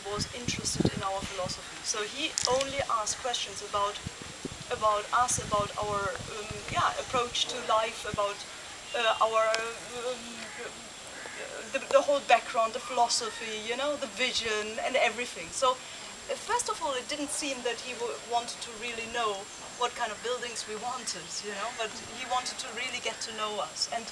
was interested in our philosophy. So he only asked questions about us, about our approach to life, about our the whole background, the philosophy, you know, the vision and everything. So first of all, it didn't seem that he wanted to really know what kind of buildings we wanted, you know, but he wanted to really get to know us. And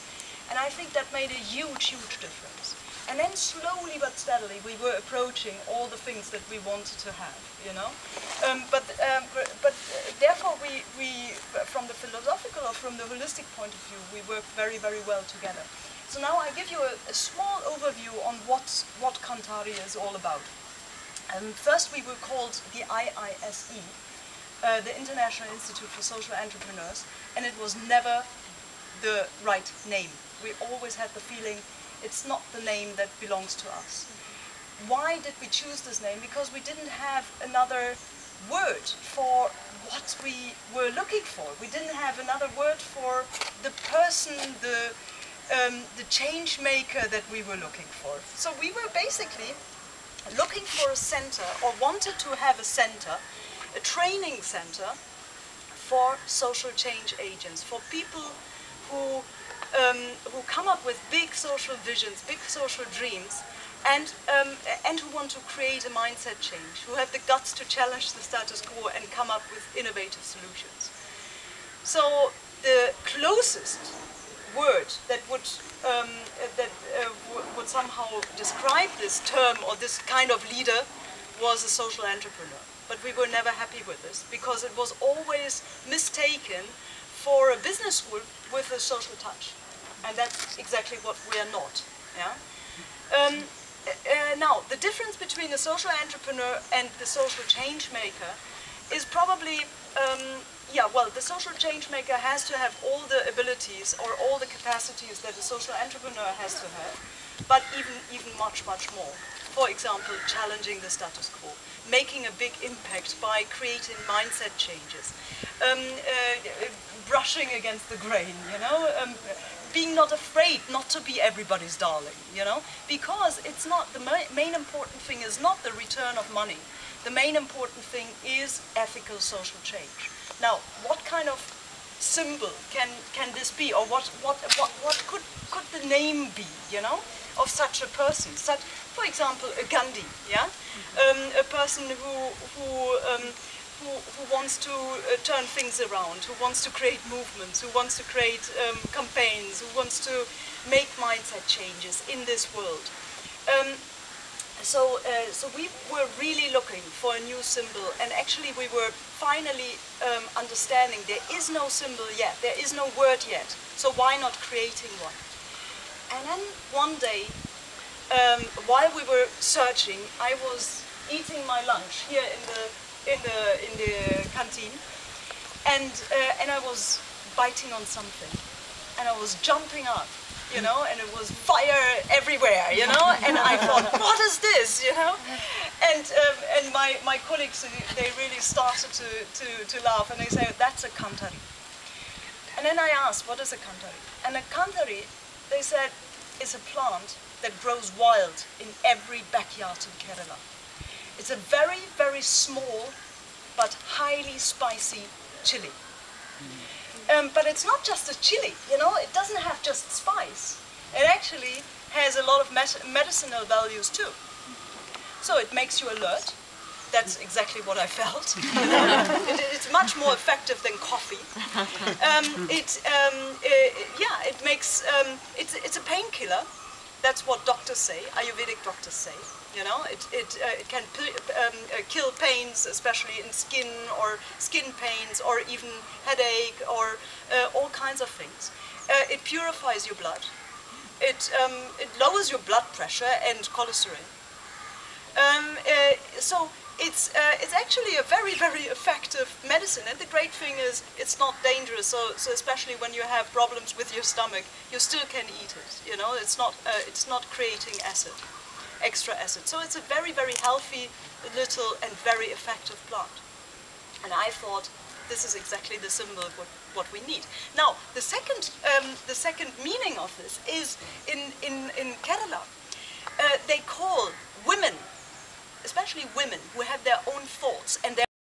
I think that made a huge, huge difference. And then slowly but steadily, we were approaching all the things that we wanted to have, you know. But therefore, we, from the philosophical or from the holistic point of view, we work very, very well together. So now I give you a small overview on what Cantari is all about. First, we were called the IISE, the International Institute for Social Entrepreneurs, and it was never the right name. We always had the feeling it's not the name that belongs to us. Why did we choose this name? Because we didn't have another word for what we were looking for. We didn't have another word for the person, the change maker that we were looking for. So we were basically looking for a center, or wanted to have a center, a training center for social change agents, for people who come up with big social visions, big social dreams, and who want to create a mindset change, who have the guts to challenge the status quo and come up with innovative solutions. So the closest word that would somehow describe this term or this kind of leader was a social entrepreneur. But we were never happy with this, because it was always mistaken for a business school with a social touch. And that's exactly what we are not. Yeah? Now, the difference between a social entrepreneur and the social change maker is probably, the social change maker has to have all the abilities or all the capacities that a social entrepreneur has to have, but even much, much more. For example, challenging the status quo, making a big impact by creating mindset changes, brushing against the grain, you know, being not afraid not to be everybody's darling, you know, because it's not, the main important thing is not the return of money. The main important thing is ethical social change. Now, what kind of symbol can this be, or what could the name be, you know, of such a person? Such, for example, a Gandhi, yeah, a person who wants to turn things around, who wants to create movements, who wants to create campaigns, who wants to make mindset changes in this world. So we were really looking for a new symbol, and actually we were finally understanding there is no symbol yet, there is no word yet, so why not creating one? And then one day, while we were searching, I was eating my lunch here in the canteen, and I was biting on something, and I was jumping up, you know, and it was fire everywhere, you know, and I thought, what is this, you know? And my colleagues, they really started to laugh, and they say, that's a Cantari. And then I asked, what is a Cantari? And a Cantari, they said, is a plant that grows wild in every backyard in Kerala. It's a very, very small but highly spicy chili. But it's not just a chili, you know, it doesn't have just spice. It actually has a lot of medicinal values too. So it makes you alert. That's exactly what I felt. It's much more effective than coffee. It makes, it's a painkiller. That's what doctors say, Ayurvedic doctors say. You know, it can kill pains, especially in skin or skin pains, or even headache, or all kinds of things. It purifies your blood. It lowers your blood pressure and cholesterol. So it's actually a very, very effective medicine. And the great thing is it's not dangerous. So especially when you have problems with your stomach, you still can eat it. You know, it's not creating acid. Extra acid. So it's a very, very healthy, little, and very effective plant. And I thought this is exactly the symbol of what we need. Now, the second meaning of this is in Kerala, they call women especially women who have their own thoughts and their